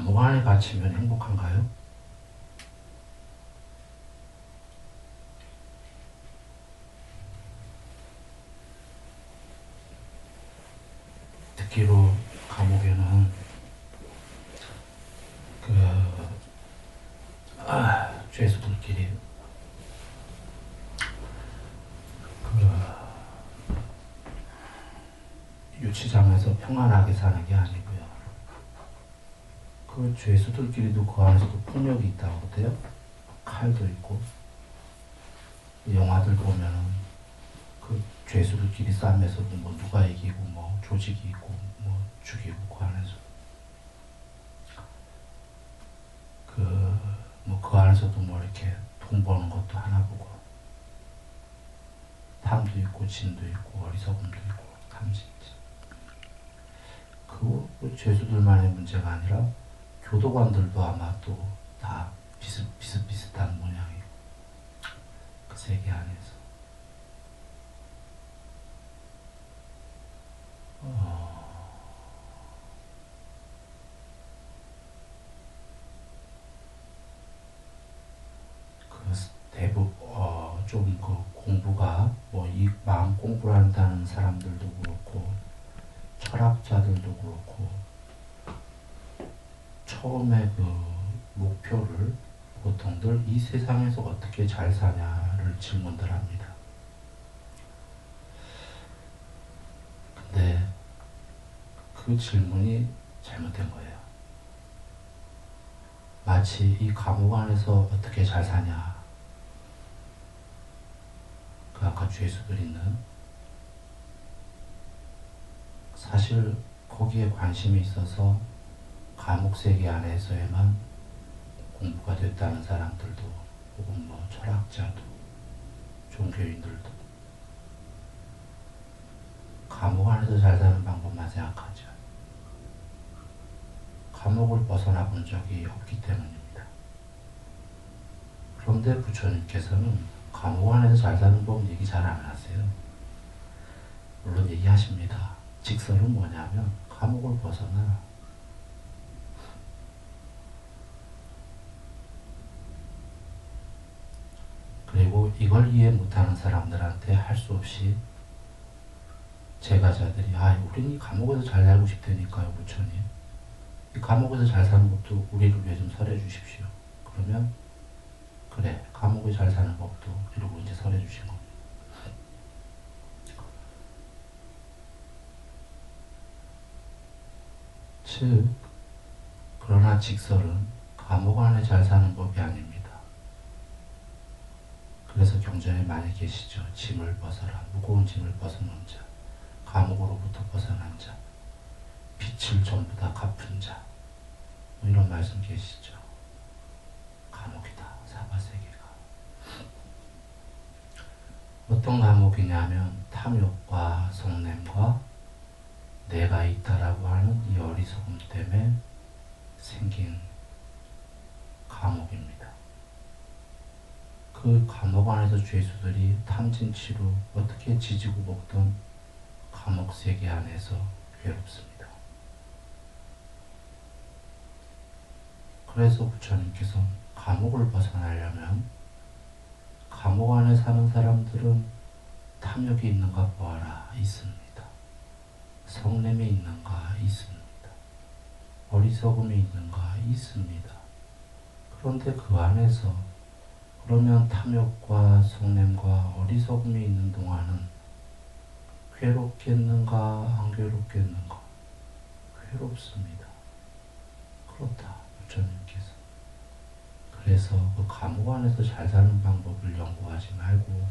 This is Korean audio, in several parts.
감옥 안에 갇히면 행복한가요? 듣기로 감옥에는 죄수들끼리 유치장에서 평안하게 사는 게 아니고요. 그 죄수들끼리도 그 안에서도 폭력이 있다고 그래요. 칼도 있고, 영화들 보면은 그 죄수들끼리 싸움에서도 뭐 누가 이기고 뭐 조직이 있고 뭐 죽이고 그 안에서 그 안에서도 뭐 이렇게 돈 버는 것도 하나 보고, 탐도 있고 진도 있고 어리석음도 있고 탐진치. 그거 죄수들만의 문제가 아니라 교도관들도 아마 또 다 비슷비슷한 모양이고, 그 세계 안에서 좀 그 공부가 뭐 이 마음 공부를 한다는 사람들도 그렇고 철학자들도 그렇고 처음에 그 목표를 보통들 이 세상에서 어떻게 잘 사냐를 질문들 합니다. 근데 그 질문이 잘못된 거예요. 마치 이 감옥 안에서 어떻게 잘 사냐, 그 아까 죄수들 있는, 사실 거기에 관심이 있어서 감옥 세계 안에서에만 공부가 됐다는 사람들도, 혹은 뭐 철학자도 종교인들도 감옥 안에서 잘 사는 방법만 생각하죠. 감옥을 벗어나 본 적이 없기 때문입니다. 그런데 부처님께서는 감옥 안에서 잘 사는 법 얘기 잘 안 하세요. 물론 얘기하십니다. 직설은 뭐냐면 감옥을 벗어나라. 그리고 이걸 이해 못하는 사람들한테 할 수 없이 제가자들이 우린 이 감옥에서 잘 살고 싶다니까요 부처님. 이 감옥에서 잘 사는 법도 우리를 위해 좀 설해 주십시오. 그러면 그래, 감옥에 잘 사는 법도 이러고 이제 설해 주신 겁니다. 즉, 그러나 직설은 감옥 안에 잘 사는 법이 아닙니다. 그래서 경전에 많이 계시죠. 짐을 벗어라. 무거운 짐을 벗어놓은 자, 감옥으로부터 벗어난 자, 빛을 전부 다 갚은 자, 뭐 이런 말씀 계시죠. 감옥이다, 사바세계가. 어떤 감옥이냐면 탐욕과 성냄과 내가 있다라고 하는 이 어리석음 때문에 생긴 감옥입니다. 그 감옥 안에서 죄수들이 탐진치로 어떻게 지지고 볶던 감옥 세계 안에서 괴롭습니다. 그래서 부처님께서 감옥을 벗어나려면 감옥 안에 사는 사람들은 탐욕이 있는가 보아라. 있습니다. 성냄이 있는가? 있습니다. 어리석음이 있는가? 있습니다. 그런데 그 안에서 그러면 탐욕과 성냄과 어리석음이 있는 동안은 괴롭겠는가? 안 괴롭겠는가? 괴롭습니다. 그렇다 부처님께서. 그래서 그 감옥 안에서 잘 사는 방법을 연구하지 말고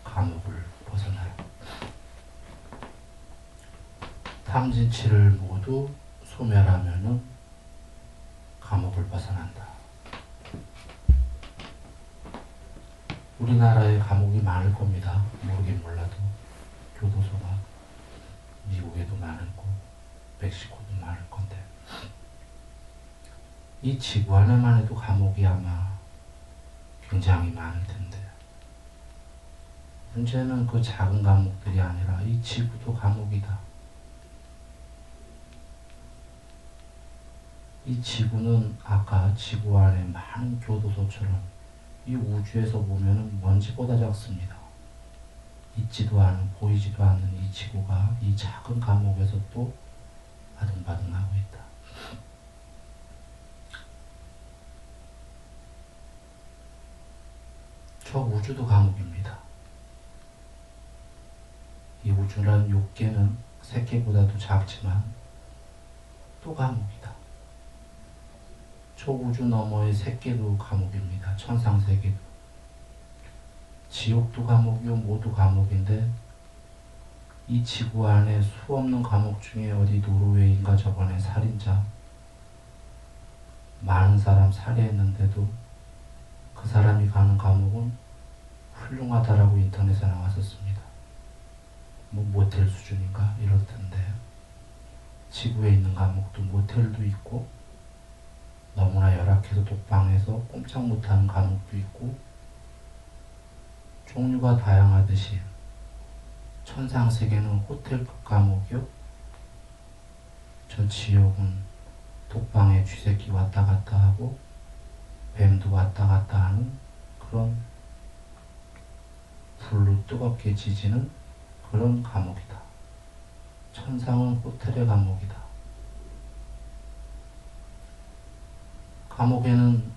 감옥을 벗어나라. 탐진치를 모두 소멸하면은 감옥을 벗어난다. 우리나라에 감옥이 많을 겁니다. 모르긴 몰라도. 교도소가 미국에도 많을 거고 멕시코도 많을 건데, 이 지구 안에만 해도 감옥이 아마 굉장히 많을 텐데, 문제는 그 작은 감옥들이 아니라 이 지구도 감옥이다. 이 지구는 아까 지구 안에 많은 교도소처럼 이 우주에서 보면 먼지보다 작습니다. 있지도 않은, 보이지도 않는 이 지구가 이 작은 감옥에서 또 아등바등하고 있다. 저 우주도 감옥입니다. 이 우주란 욕계는 새끼보다도 작지만 또 감옥이다. 저 우주 너머의 새끼도 감옥입니다. 천상세계도. 지옥도 감옥이요, 모두 감옥인데 이 지구 안에 수없는 감옥 중에 어디 노르웨이인가 저번에 살인자 많은 사람 살해했는데도 그 사람이 가는 감옥은 훌륭하다라고 인터넷에 나왔었습니다. 뭐 모텔 수준인가 이렇던데 지구에 있는 감옥도 모텔도 있고 너무나 열악해서 독방에서 꼼짝 못하는 감옥도 있고 종류가 다양하듯이 천상세계는 호텔급 감옥이요, 저 지옥은 독방에 쥐새끼 왔다 갔다 하고 뱀도 왔다 갔다 하는 그런 불로 뜨겁게 지지는 그런 감옥이다. 천상은 호텔의 감옥이다. 감옥에는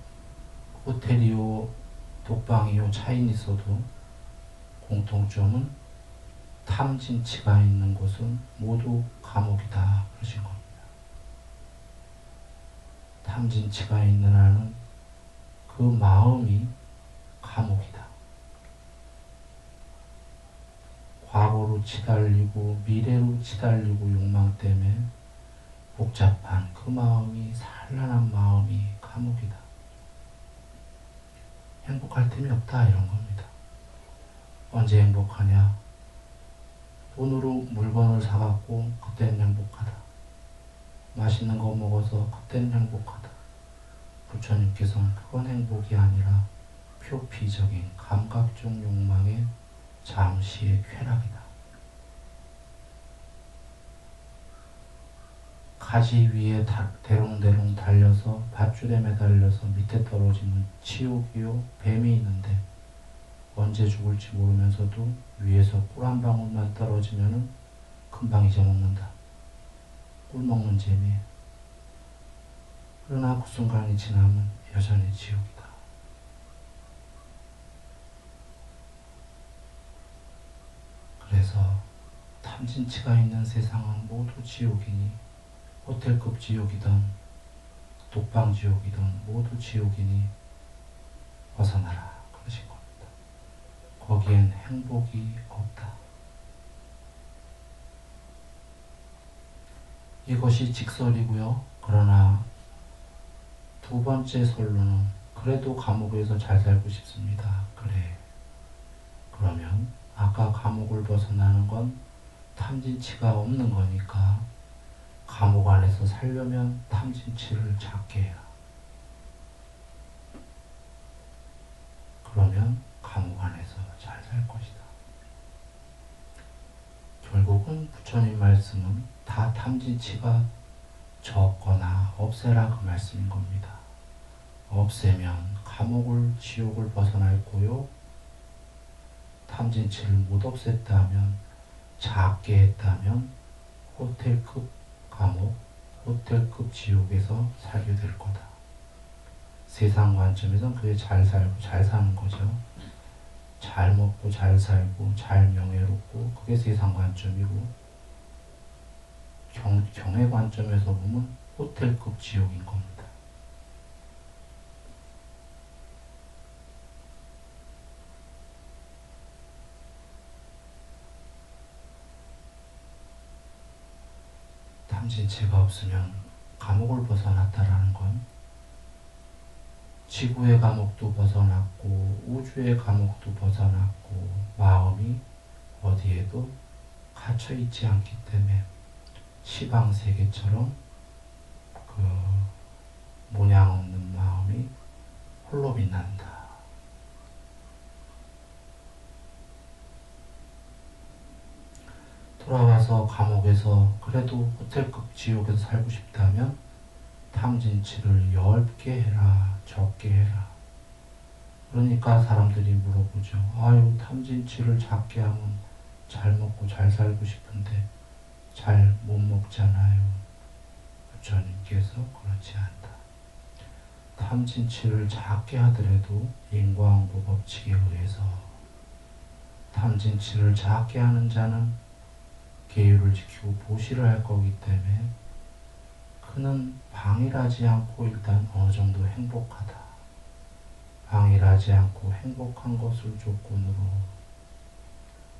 호텔이요, 독방이요 차이는 있어도 공통점은 탐진치가 있는 곳은 모두 감옥이다 그러신 겁니다. 탐진치가 있는 한은 그 마음이 감옥이다. 과거로 치달리고 미래로 치달리고 욕망 때문에 복잡한 그 마음이, 산란한 마음이 감옥이다. 행복할 틈이 없다 이런 겁니다. 언제 행복하냐? 돈으로 물건을 사갖고 그때는 행복하다. 맛있는 거 먹어서 그때는 행복하다. 부처님께서는 그건 행복이 아니라 표피적인 감각적 욕망의 잠시의 쾌락이다. 가지 위에 대롱대롱 달려서 밧줄에 매달려서 밑에 떨어지면 지옥이요, 뱀이 있는데 언제 죽을지 모르면서도 위에서 꿀 한 방울만 떨어지면은 금방 잊어먹는다. 꿀 먹는 재미에. 그러나 그 순간이 지나면 여전히 지옥이다. 그래서 탐진치가 있는 세상은 모두 지옥이니 호텔급 지옥이든 독방 지옥이든 모두 지옥이니 벗어나라 그러신 겁니다. 거기엔 행복이 없다. 이것이 직설이고요. 그러나 두 번째 설로는 그래도 감옥에서 잘 살고 싶습니다. 그래. 그러면 아까 감옥을 벗어나는 건 탐진치가 없는 거니까 감옥 안에서 살려면 탐진치를 작게 해라. 그러면 감옥 안에서 잘 살 것이다. 결국은 부처님 말씀은 다 탐진치가 적거나 없애라 그 말씀인 겁니다. 없애면 감옥을, 지옥을 벗어날 거요. 탐진치를 못 없앴다면, 작게 했다면 호텔급 감옥, 호텔급 지옥에서 살게 될 거다. 세상 관점에선 그게 잘 살고 잘 사는 거죠. 잘 먹고 잘 살고 잘 명예롭고 그게 세상 관점이고, 경의 관점에서 보면 호텔급 지옥인 겁니다. 탐진치가 없으면 감옥을 벗어났다라는 건 지구의 감옥도 벗어났고 우주의 감옥도 벗어났고 마음이 어디에도 갇혀있지 않기 때문에 시방세계처럼 그 모양 없는 마음이 홀로 빛난다. 돌아와서 감옥에서 그래도 호텔급 지옥에서 살고 싶다면 탐진치를 10개 해라, 적게 해라. 그러니까 사람들이 물어보죠. 아유, 탐진치를 작게 하면 잘 먹고 잘 살고 싶은데 잘 못 먹잖아요. 부처님께서 그렇지 않다. 탐진치를 작게 하더라도 인과응보 법칙에 의해서 탐진치를 작게 하는 자는 계율을 지키고 보시를 할 거기 때문에 그는 방일하지 않고 일단 어느 정도 행복하다. 방일하지 않고 행복한 것을 조건으로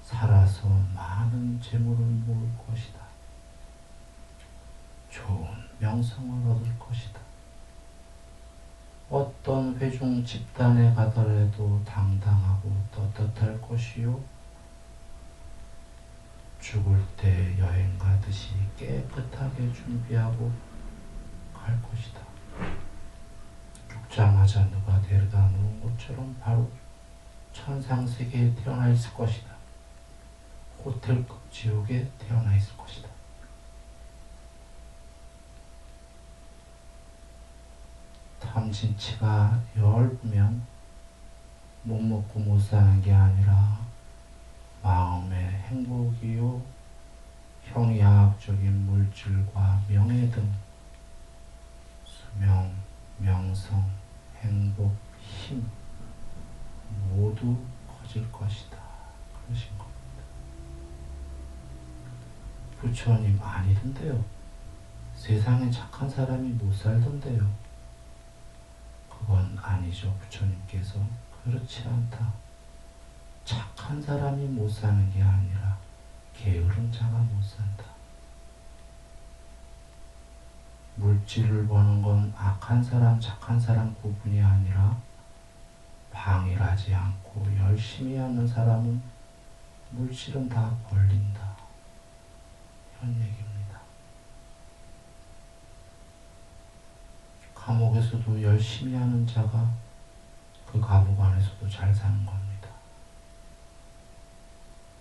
살아서 많은 재물을 모을 것이다. 좋은 명성을 얻을 것이다. 어떤 회중 집단에 가더라도 당당하고 떳떳할 것이요. 죽을 때 여행 가듯이 깨끗하게 준비하고 갈 것이다. 죽자마자 누가 데려다 놓은 것처럼 바로 천상세계에 태어나 있을 것이다. 호텔급 지옥에 태어나 있을 것이다. 탐진치가 열부면 못 먹고 못 사는 게 아니라 마음의 행복이요, 형이하학적인 물질과 명예 등 수명, 명성, 행복, 힘 모두 커질 것이다. 그러신 겁니다. 부처님 아니던데요. 세상에 착한 사람이 못 살던데요. 그건 아니죠. 부처님께서 그렇지 않다. 착한 사람이 못 사는 게 아니라 게으른 자가 못 산다. 물질을 버는 건 악한 사람, 착한 사람 구분이 아니라 방일하지 않고 열심히 하는 사람은 물질은 다 벌린다. 이런 얘기입니다. 감옥에서도 열심히 하는 자가 그 감옥 안에서도 잘 사는 겁니다.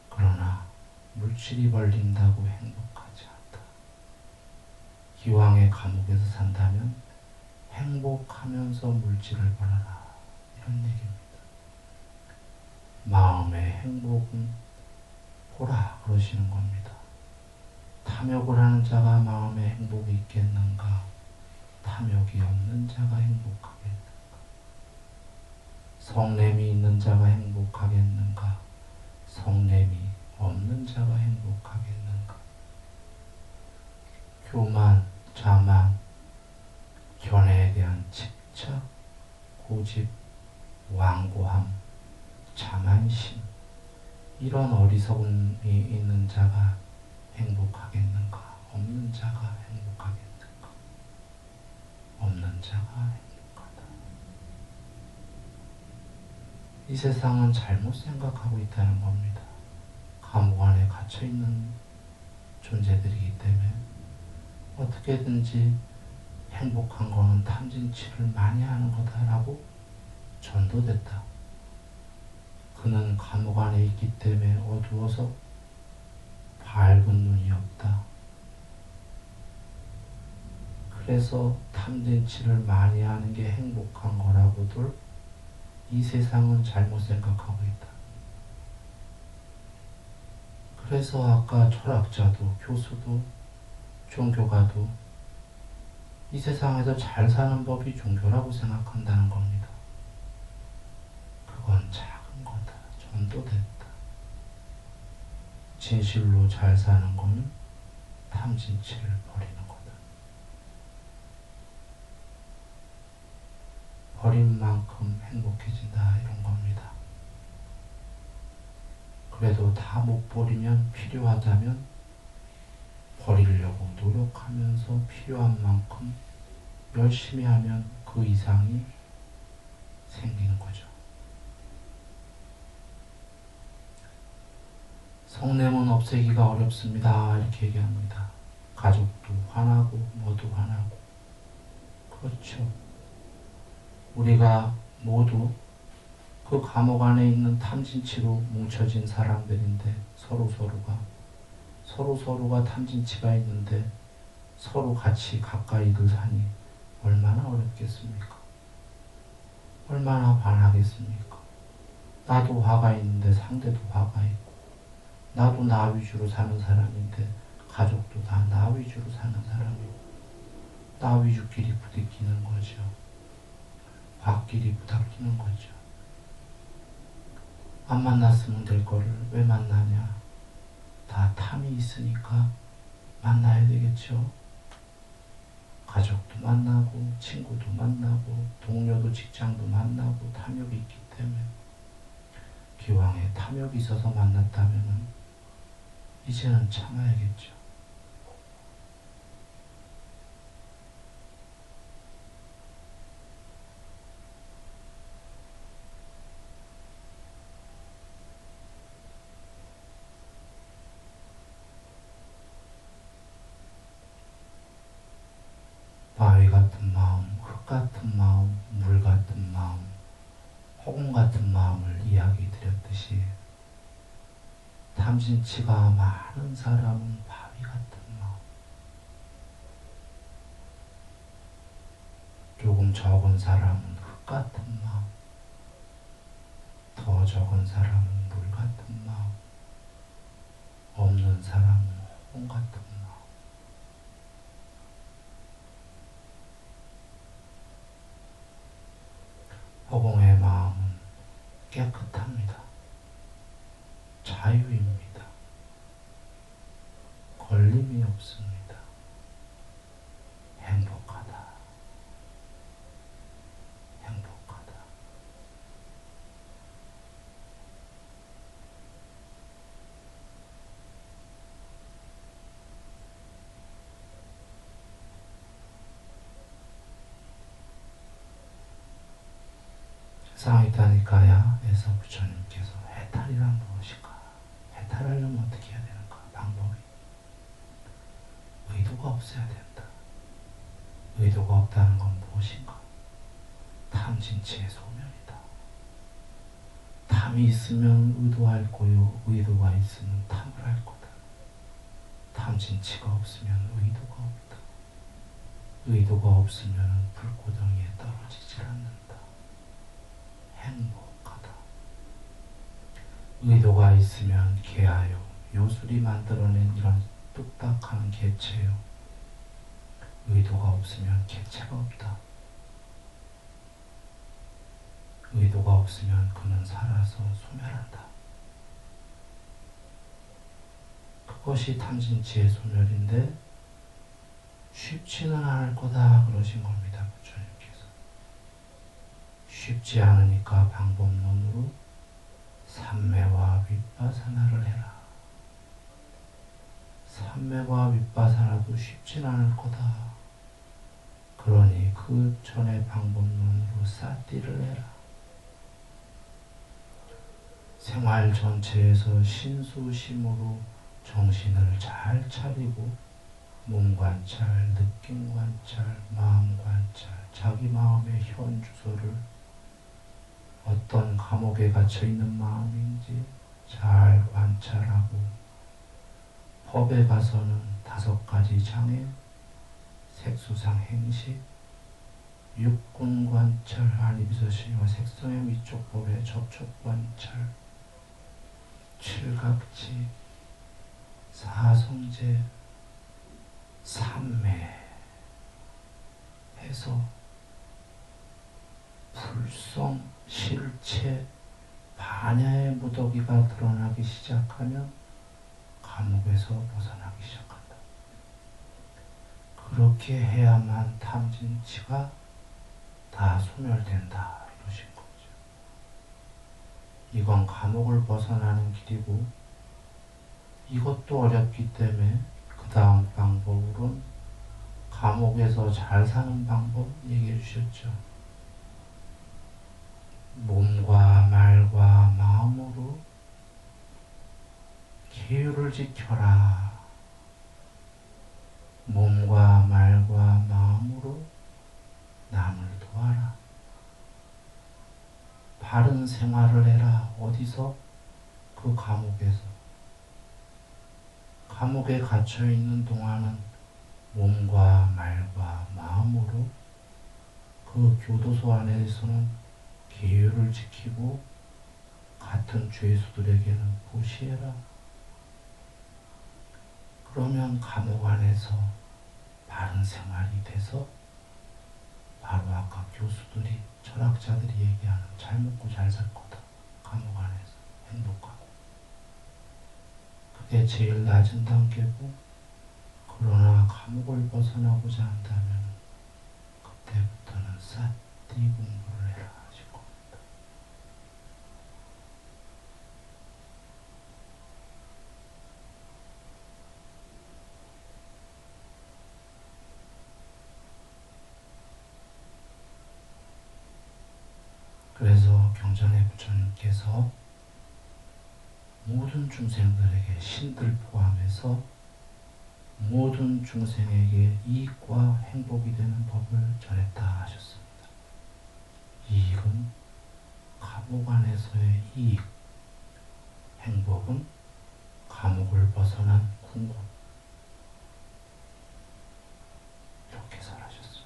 그러나 물질이 벌린다고 행복하지 않다. 기왕에 감옥에서 산다면 행복하면서 물질을 벌어라. 이런 얘기입니다. 마음의 행복은 보라 그러시는 겁니다. 탐욕을 하는 자가 마음의 행복이 있겠는가? 탐욕이 없는 자가 행복하겠는가? 성냄이 있는 자가 행복하겠는가? 성냄이 없는 자가 행복하겠는가? 교만, 자만, 견해에 대한 집착, 고집, 완고함, 자만심, 이런 어리석음이 있는 자가 행복하겠는가? 없는 자가 행복하겠는가? 없는 자가 행복하다. 이 세상은 잘못 생각하고 있다는 겁니다. 감옥 안에 갇혀있는 존재들이기 때문에 어떻게든지 행복한 거는 탐진치를 많이 하는 거다라고 전도됐다. 그는 감옥 안에 있기 때문에 어두워서 밝은 눈이 없다. 그래서 탐진치를 많이 하는 게 행복한 거라고들 이 세상은 잘못 생각하고 있다. 그래서 아까 철학자도 교수도 종교가도 이 세상에서 잘 사는 법이 종교라고 생각한다는 겁니다. 그건 작은 거다. 전도됐다. 진실로 잘 사는 거는 탐진치를 버리는 거다. 버린 만큼 행복해진다 이런 겁니다. 그래도 다 못 버리면 필요하다면 버리려고 노력하면서 필요한 만큼 열심히 하면 그 이상이 생기는 거죠. 성냄은 없애기가 어렵습니다. 이렇게 얘기합니다. 가족도 화나고 모두 화나고. 그렇죠. 우리가 모두 그 감옥 안에 있는 탐진치로 뭉쳐진 사람들인데 서로서로가 탐진치가 있는데 서로 같이 가까이들 사니 얼마나 어렵겠습니까? 얼마나 반하겠습니까? 나도 화가 있는데 상대도 화가 있고, 나도 나 위주로 사는 사람인데 가족도 다 나 위주로 사는 사람이고, 나 위주끼리 부딪히는 거죠. 화끼리 부닥기는 거죠. 안 만났으면 될 거를 왜 만나냐? 다 탐이 있으니까 만나야 되겠죠. 가족도 만나고 친구도 만나고 동료도 직장도 만나고 탐욕이 있기 때문에 기왕에 탐욕이 있어서 만났다면 이제는 참아야겠죠. 바위 같은 마음, 흙 같은 마음, 물 같은 마음, 허공 같은 마음을 이야기 드렸듯이 탐진치가 많은 사람은 바위 같은 마음, 조금 적은 사람은 흙 같은 마음, 더 적은 사람은 물 같은 마음, 없는 사람은 허공 같은 마음. 허공의 마음은 깨끗합니다. 자유입니다. 걸림이 없습니다. 행복하다. 행복하다. 세상에 있다니까야 에서 부처님께서 해탈이란 무엇인가? 해탈하려면 어떻게 해야 되는가? 방법이 의도가 없어야 된다. 의도가 없다는 건 무엇인가? 탐진치의 소멸이다. 탐이 있으면 의도할 거요, 의도가 있으면 탐을 할 거다. 탐진치가 없으면 의도가 없다. 의도가 없으면 불고덩이에 떨어지질 않는다. 행복하다. 의도가 있으면 개하여 요술이 만들어낸 이런 뚝딱한 개체요. 의도가 없으면 개체가 없다. 의도가 없으면 그는 살아서 소멸한다. 그것이 탐진치의 소멸인데 쉽지는 않을 거다 그러신 겁니다. 부처님께서. 쉽지 않으니까 방법론으로 삼매와 윗바사나를 해라. 삼매와 윗바사나도 쉽진 않을 거다. 그러니 그 전에 방법론으로 사띠를 해라. 생활 전체에서 신수심으로 정신을 잘 차리고 몸 관찰, 느낌 관찰, 마음 관찰, 자기 마음의 현 주소를 어떤 감옥에 갇혀 있는 마음인지 잘 관찰하고 법에 가서는 5가지 장애, 색수상 행식, 육군 관찰, 아니비서신과 색성의 위쪽 법의 접촉 관찰, 칠각지, 사성제, 삼매 해서 불성, 실체, 반야의 무더기가 드러나기 시작하면 감옥에서 벗어나기 시작한다. 그렇게 해야만 탐진치가 다 소멸된다 이러신 거죠. 이건 감옥을 벗어나는 길이고 이것도 어렵기 때문에 그 다음 방법으로는 감옥에서 잘 사는 방법 얘기해 주셨죠. 몸과 말과 마음으로 계율을 지켜라. 몸과 말과 마음으로 남을 도와라. 바른 생활을 해라. 어디서? 그 감옥에서. 감옥에 갇혀있는 동안은 몸과 말과 마음으로 그 교도소 안에서는 계율을 지키고 같은 죄수들에게는 보시해라. 그러면 감옥 안에서 바른 생활이 돼서 바로 아까 교수들이 철학자들이 얘기하는 잘 먹고 잘 살 거다. 감옥 안에서 행복하고. 그게 제일 낮은 단계고, 그러나 감옥을 벗어나고자 한다면 그때부터는 쌌디 공부를 해라 하실 겁니다. 그래서 경전의 부처님께서 모든 중생들에게, 신들 포함해서 모든 중생에게 이익과 행복이 되는 법을 전했다 하셨습니다. 이익은 감옥 안에서의 이익, 행복은 감옥을 벗어난 궁극. 이렇게 설하셨습니다.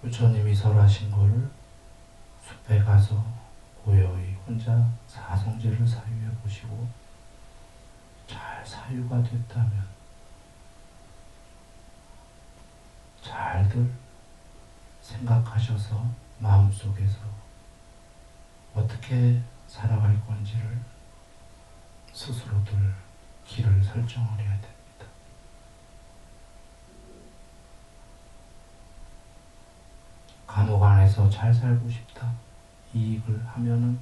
부처님이 설하신 거를 숲에 가서 고요히 혼자 사성제를 사유해 보시고 잘 사유가 됐다면 잘들 생각하셔서 마음속에서 어떻게 살아갈 건지를 스스로들 길을 설정을 해야 됩니다. 감옥 안에서 잘 살고 싶다. 이익을 하면은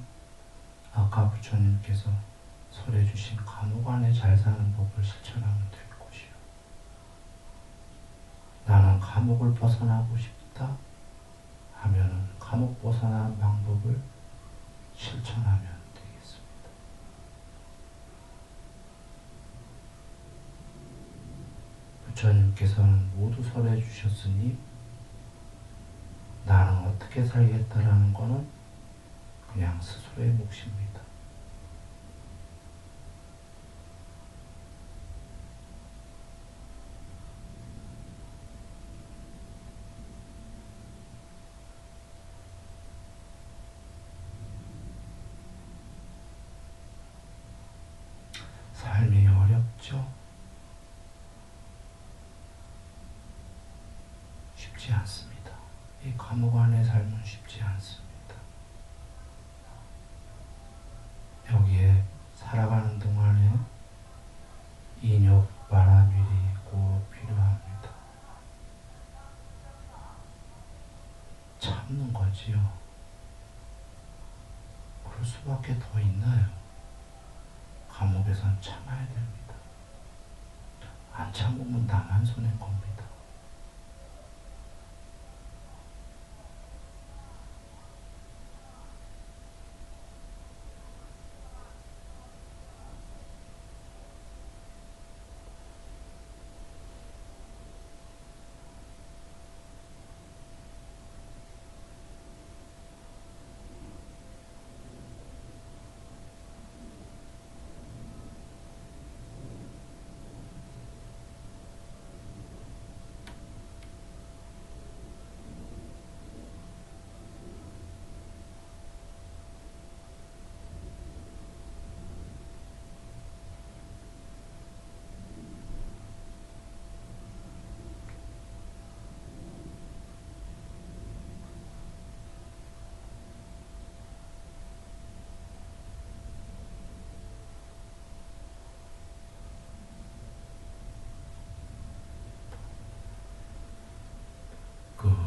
아까 부처님께서 설해 주신 감옥 안에 잘 사는 법을 실천하면 될 것이요. 나는 감옥을 벗어나고 싶다 하면은 감옥 벗어나는 방법을 실천하면 되겠습니다. 부처님께서는 모두 설해 주셨으니 나는 어떻게 살겠다라는 거는 그냥 스스로의 몫입니다. 삶이 어렵죠? 쉽지 않습니다. 이 감옥 안의 삶은 쉽지 않습니다. 여기에 살아가는 동안에 인욕, 바라밀이 꼭 필요합니다. 참는 거지요. 그럴 수밖에 더 있나요? 감옥에선 참아야 됩니다. 안 참으면 나만 손해인 겁니다.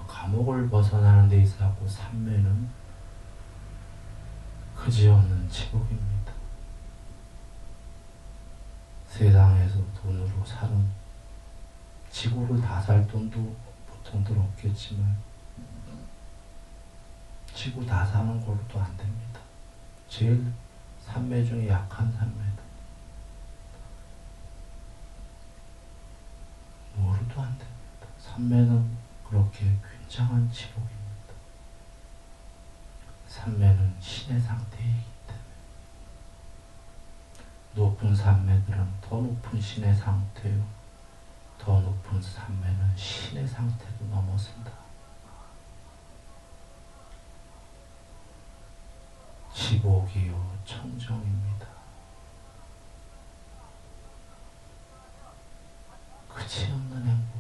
감옥을 벗어나는 데 있어서 삼매는 그지없는 치욕입니다. 세상에서 돈으로 사는, 지구를 다 살 돈도 보통들 없겠지만 지구 다 사는 걸로도 안 됩니다. 제일 삼매 중에 약한 삼매다. 뭐로도 안 됩니다. 삼매는 그렇게 굉장한 치욕입니다. 산매는 신의 상태이기 때문에 높은 산매들은 더 높은 신의 상태요, 더 높은 산매는 신의 상태도 넘어선다. 지복이요 청정입니다. 그치없는 행복이다.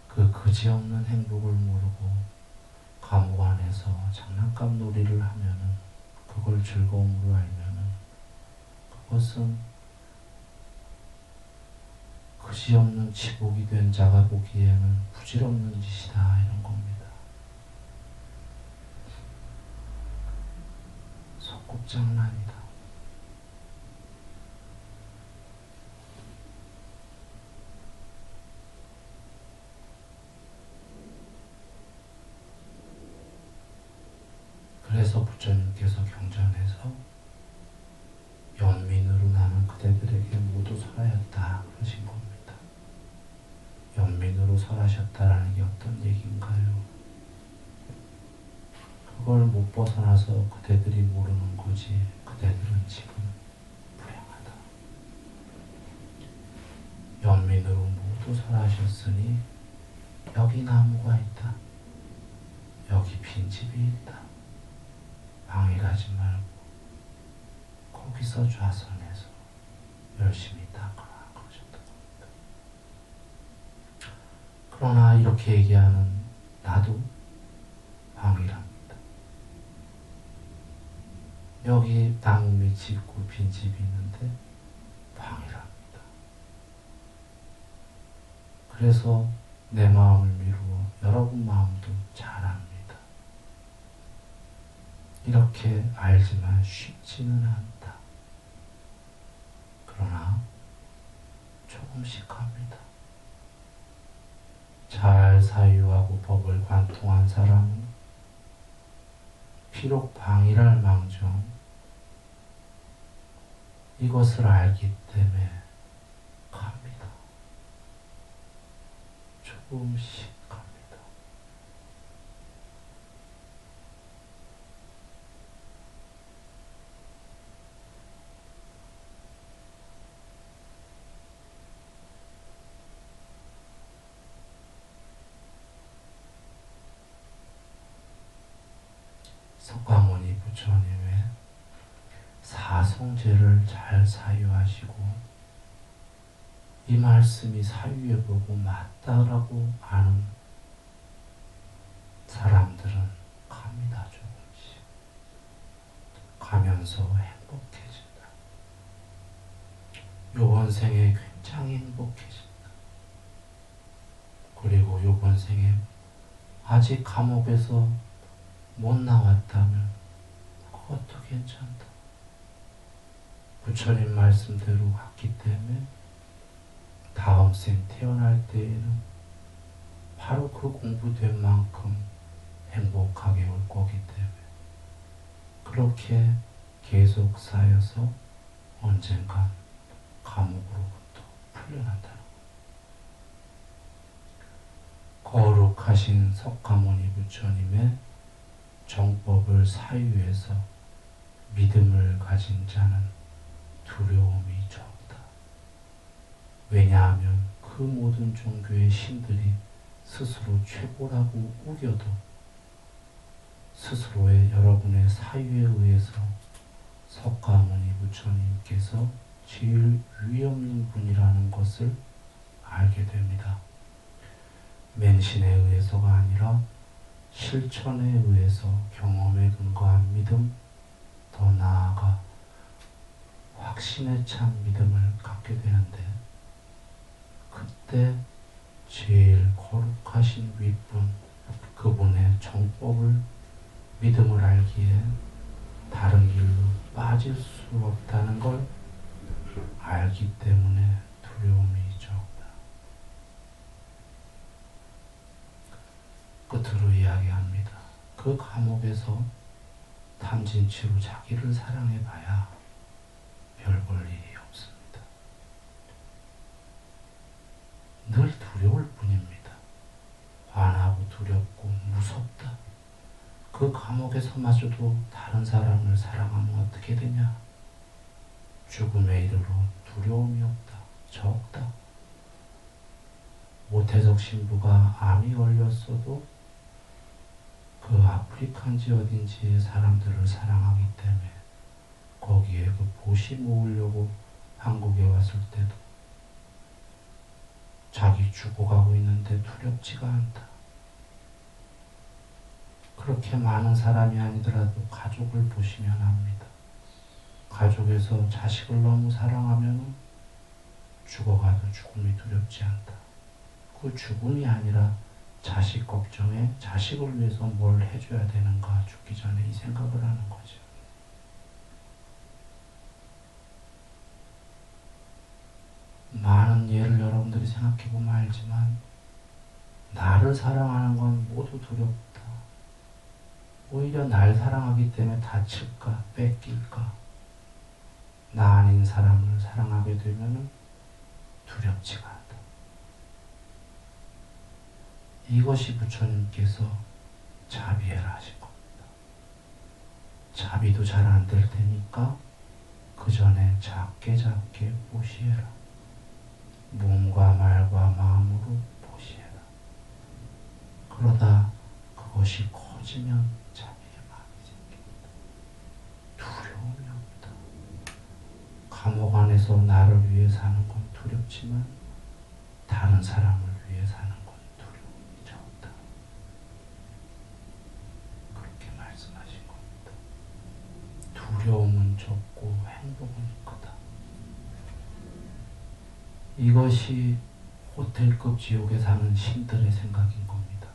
그 그지없는 행복을 모르고 감옥 안에서 장난감 놀이를 하면은, 그걸 즐거움으로 알면은 그것은 그지없는 지복이 된 자가 보기에는 부질없는 짓이다, 이런 겁니다. 소꿉장난이다. 그래서 부처님께서 경전에서 연민으로 나는 그대들에게 모두 설하였다, 그러신 겁니다. 연민으로 설하셨다라는 게 어떤 얘기인가요? 그걸 못 벗어나서 그대들이 모르는 거지, 그대들은 지금 불행하다. 연민으로 모두 설하셨으니 여기 나무가 있다, 여기 빈집이 있다, 방해하지 말고 거기서 좌선해서 열심히 닦아라, 그러셨던 겁니다. 그러나 이렇게 얘기하는 나도 방해랍니다. 여기 나무 밑이 있고 빈집이 있는데 방해랍니다. 그래서 내 마음을 미루어 여러분 마음도 잘 압니다. 이렇게 알지만 쉽지는 않다. 그러나 조금씩 합니다. 잘 사유하고 법을 관통한 사람은 비록 방일할 망정 이것을 알기 때문에 갑니다. 조금씩 갑니다. 석가모니 부처님의 사성제를 잘 사유하시고 이 말씀이 사유해 보고 맞다라고 아는 사람들은 갑니다. 조금씩 가면서 행복해진다. 요번 생에 굉장히 행복해진다. 그리고 요번 생에 아직 감옥에서 못 나왔다면 그것도 괜찮다. 부처님 말씀대로 갔기 때문에 다음 생 태어날 때에는 바로 그 공부된 만큼 행복하게 올 거기 때문에 그렇게 계속 쌓여서 언젠간 감옥으로부터 풀려난다는 것. 거룩하신 석가모니 부처님의 정법을 사유해서 믿음을 가진 자는 두려움이 적다. 왜냐하면 그 모든 종교의 신들이 스스로 최고라고 우겨도 스스로의 여러분의 사유에 의해서 석가모니 부처님께서 제일 위에 없는 분이라는 것을 알게 됩니다. 맹신에 의해서가 아니라 실천에 의해서 경험에 근거한 믿음, 더 나아가 확신에 찬 믿음을 갖게 되는데 그때 제일 거룩하신 윗분, 그분의 정법을 믿음을 알기에 다른 길로 빠질 수 없다는 걸 알기 때문에 두려움이 적다. 끝으로 이야기합니다. 그 감옥에서 탐진치로 자기를 사랑해봐야 별 볼 일이 없습니다. 늘 두려울 뿐입니다. 환하고 두렵고 무섭다. 그 감옥에서마저도 다른 사람을 사랑하면 어떻게 되냐? 죽음에 이르러 두려움이 없다. 적다. 오태석 신부가 암이 걸렸어도 그 아프리카인지 어딘지의 사람들을 사랑하기 때문에 거기에 그 보시 모으려고 한국에 왔을 때도 자기 죽어가고 있는데 두렵지가 않다. 그렇게 많은 사람이 아니더라도 가족을 보시면 압니다. 가족에서 자식을 너무 사랑하면 죽어가도 죽음이 두렵지 않다. 그 죽음이 아니라 자식 걱정에 자식을 위해서 뭘 해줘야 되는가, 죽기 전에 이 생각을 하는 거죠. 많은 예를 여러분들이 생각해보면 알지만 나를 사랑하는 건 모두 두렵다. 오히려 날 사랑하기 때문에 다칠까, 뺏길까. 나 아닌 사람을 사랑하게 되면 두렵지가 않다. 이것이 부처님께서 자비해라 하신 겁니다. 자비도 잘 안 될 테니까 그 전에 작게 보시해라. 몸과 말과 마음으로 보시해라. 그러다 그것이 커지면 자비의 마음이 생깁니다. 두려움이 없다. 감옥 안에서 나를 위해 사는 건 두렵지만 다른 사람을 위해 사는 건 두려움이 적다. 그렇게 말씀하신 겁니다. 두려움은 적고 행복은 크다. 이것이 호텔급 지옥에 사는 신들의 생각인 겁니다.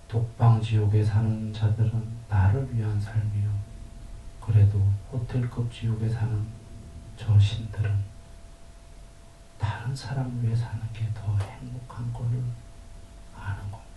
독방 지옥에 사는 자들은 나를 위한 삶이요. 그래도 호텔급 지옥에 사는 저 신들은 다른 사람을 위해 사는 게 더 행복한 것을 아는 겁니다.